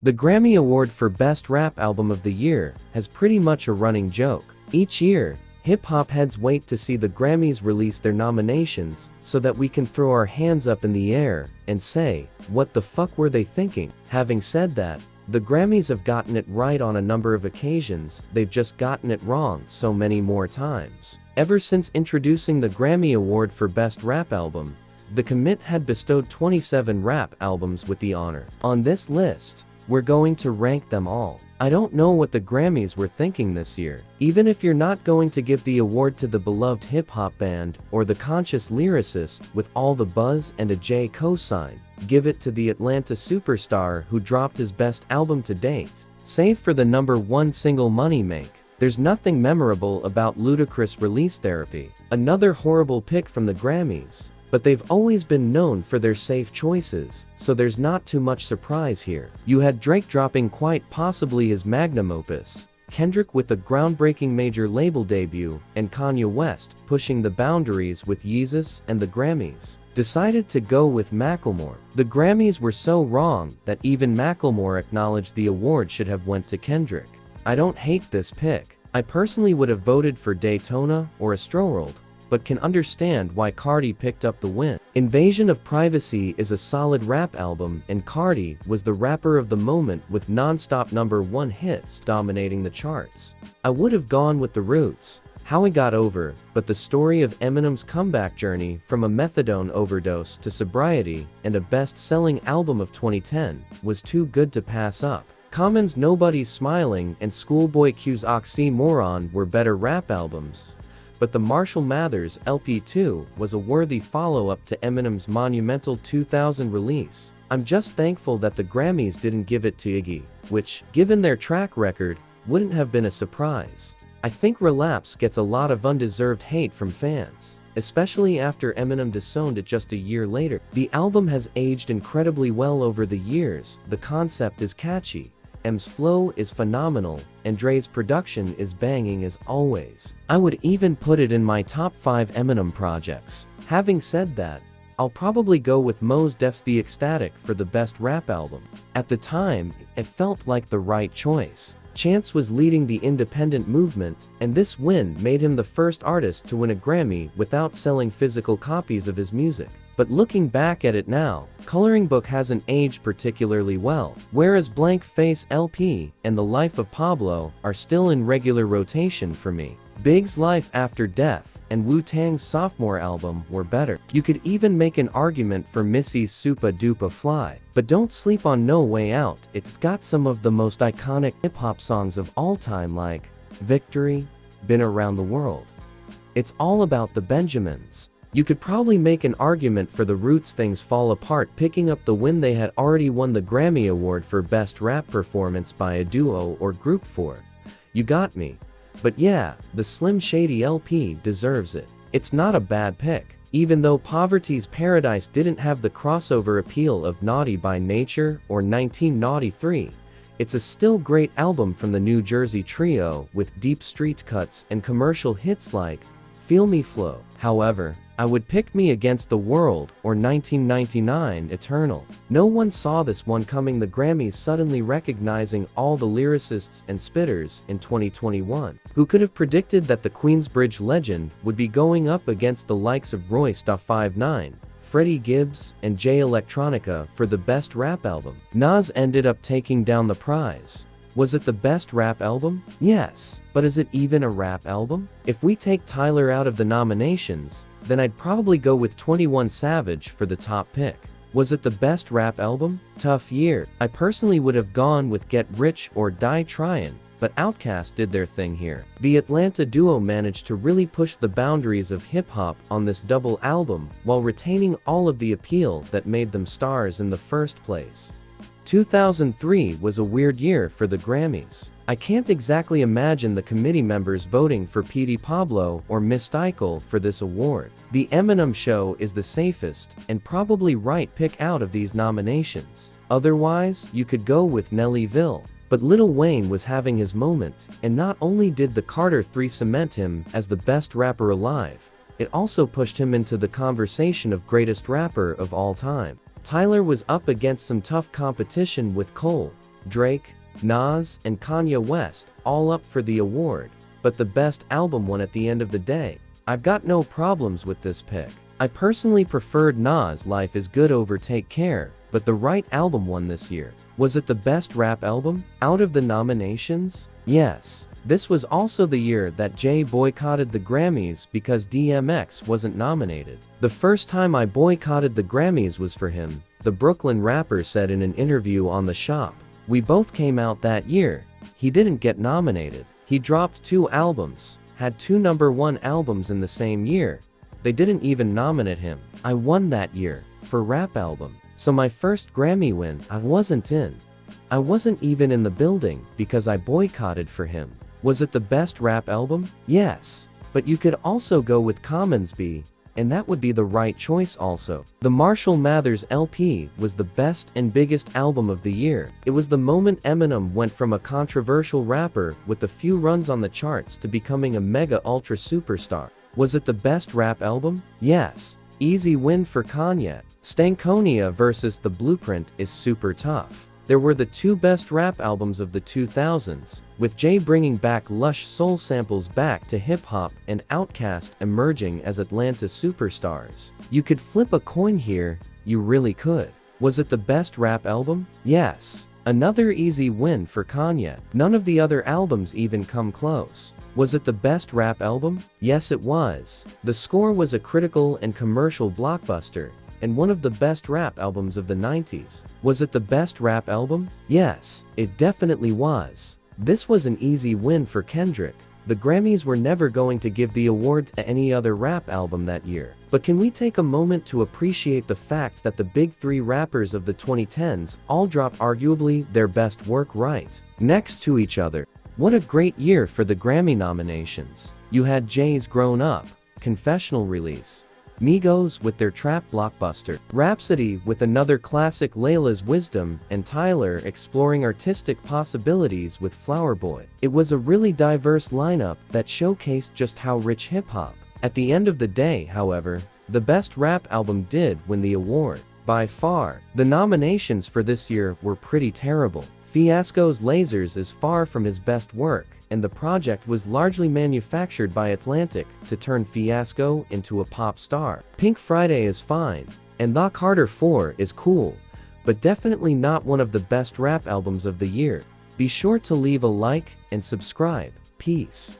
The Grammy Award for Best Rap Album of the Year has pretty much a running joke. Each year, hip-hop heads wait to see the Grammys release their nominations so that we can throw our hands up in the air and say, what the fuck were they thinking? Having said that, the Grammys have gotten it right on a number of occasions, they've just gotten it wrong so many more times. Ever since introducing the Grammy Award for Best Rap Album, the commit had bestowed 27 rap albums with the honor. On this list, we're going to rank them all. I don't know what the Grammys were thinking this year. Even if you're not going to give the award to the beloved hip-hop band or the conscious lyricist with all the buzz and a J cosign, give it to the Atlanta superstar who dropped his best album to date. Save for the #1 single Money Make, there's nothing memorable about Ludacris' Release Therapy. Another horrible pick from the Grammys. But they've always been known for their safe choices, so there's not too much surprise here. You had Drake dropping quite possibly his magnum opus, Kendrick with a groundbreaking major label debut, and Kanye West pushing the boundaries with Yeezus, and the Grammys decided to go with Macklemore. The Grammys were so wrong that even Macklemore acknowledged the award should have went to Kendrick. I don't hate this pick. I personally would have voted for Daytona or Astroworld, but can understand why Cardi picked up the win. Invasion of Privacy is a solid rap album, and Cardi was the rapper of the moment with non-stop #1 hits dominating the charts. I would have gone with The Roots, How It Got Over, but the story of Eminem's comeback journey from a methadone overdose to sobriety and a best-selling album of 2010 was too good to pass up. Common's Nobody's Smiling and Schoolboy Q's Oxymoron were better rap albums, but the Marshall Mathers LP2 was a worthy follow-up to Eminem's monumental 2000 release. I'm just thankful that the Grammys didn't give it to Iggy, which, given their track record, wouldn't have been a surprise. I think Relapse gets a lot of undeserved hate from fans, especially after Eminem disowned it just a year later. The album has aged incredibly well over the years, the concept is catchy, M's flow is phenomenal, and Dre's production is banging as always. I would even put it in my top 5 Eminem projects. Having said that, I'll probably go with Mos Def's The Ecstatic for the best rap album. At the time, it felt like the right choice. Chance was leading the independent movement, and this win made him the first artist to win a Grammy without selling physical copies of his music. But looking back at it now, Coloring Book hasn't aged particularly well, whereas Blank Face LP and The Life of Pablo are still in regular rotation for me. Big's Life After Death and Wu-Tang's sophomore album were better. You could even make an argument for Missy's Supa Dupa Fly. But don't sleep on No Way Out, it's got some of the most iconic hip-hop songs of all time like Victory, Been Around the World. It's all about the Benjamins. You could probably make an argument for The Roots' Things Fall Apart picking up the win they had already won the Grammy Award for Best Rap Performance by a Duo or Group for. You got me. But yeah, the Slim Shady LP deserves it. It's not a bad pick. Even though Poverty's Paradise didn't have the crossover appeal of Naughty by Nature or 1993, it's a still great album from the New Jersey trio with deep street cuts and commercial hits like Feel Me Flow. However, I would pick Me Against the World or 1999 Eternal. No one saw this one coming, the Grammys suddenly recognizing all the lyricists and spitters in 2021. Who could have predicted that the Queensbridge legend would be going up against the likes of Royce da 5'9", Freddie Gibbs, and Jay Electronica for the best rap album? Nas ended up taking down the prize. Was it the best rap album? Yes, but is it even a rap album? If we take Tyler out of the nominations, then I'd probably go with 21 Savage for the top pick. Was it the best rap album? Tough year. I personally would have gone with Get Rich or Die Tryin', but Outkast did their thing here. The Atlanta duo managed to really push the boundaries of hip-hop on this double album while retaining all of the appeal that made them stars in the first place. 2003 was a weird year for the Grammys. I can't exactly imagine the committee members voting for P.D. Pablo or Mystical for this award. The Eminem Show is the safest and probably right pick out of these nominations. Otherwise, you could go with Nellyville. But Lil Wayne was having his moment, and not only did the Carter 3 cement him as the best rapper alive, it also pushed him into the conversation of greatest rapper of all time. Tyler was up against some tough competition with Cole, Drake, Nas, and Kanye West, all up for the award, but the best album won at the end of the day. I've got no problems with this pick. I personally preferred Nas' Life is Good over Take Care, but the right album won this year. Was it the best rap album? Out of the nominations? Yes. This was also the year that Jay boycotted the Grammys because DMX wasn't nominated. The first time I boycotted the Grammys was for him, the Brooklyn rapper said in an interview on The Shop. We both came out that year. He didn't get nominated. He dropped 2 albums, had 2 #1 albums in the same year. They didn't even nominate him. I won that year, for rap album. So my first Grammy win, I wasn't in. I wasn't even in the building because I boycotted for him. Was it the best rap album? Yes. But you could also go with Commonsby, and that would be the right choice also. The Marshall Mathers LP was the best and biggest album of the year. It was the moment Eminem went from a controversial rapper with a few runs on the charts to becoming a mega ultra superstar. Was it the best rap album? Yes. Easy win for Kanye. Stankonia versus The Blueprint is super tough. There were the 2 best rap albums of the 2000s, with Jay bringing back lush soul samples back to hip-hop and Outkast emerging as Atlanta superstars. You could flip a coin here, you really could. Was it the best rap album? Yes. Another easy win for Kanye. None of the other albums even come close. Was it the best rap album? Yes, it was. The score was a critical and commercial blockbuster, and one of the best rap albums of the 90s. Was it the best rap album? Yes, it definitely was. This was an easy win for Kendrick. The Grammys were never going to give the award to any other rap album that year. But can we take a moment to appreciate the fact that the big 3 rappers of the 2010s all dropped arguably their best work right next to each other? What a great year for the Grammy nominations. You had Jay's Grown Up, Confessional release, Migos with their trap blockbuster, Rhapsody with another classic Layla's Wisdom, and Tyler exploring artistic possibilities with Flower Boy. It was a really diverse lineup that showcased just how rich hip-hop. At the end of the day, however, the best rap album did win the award. By far, the nominations for this year were pretty terrible. Fiasco's Lasers is far from his best work, and the project was largely manufactured by Atlantic to turn Fiasco into a pop star. Pink Friday is fine, and The Carter 4 is cool, but definitely not one of the best rap albums of the year. Be sure to leave a like and subscribe. Peace.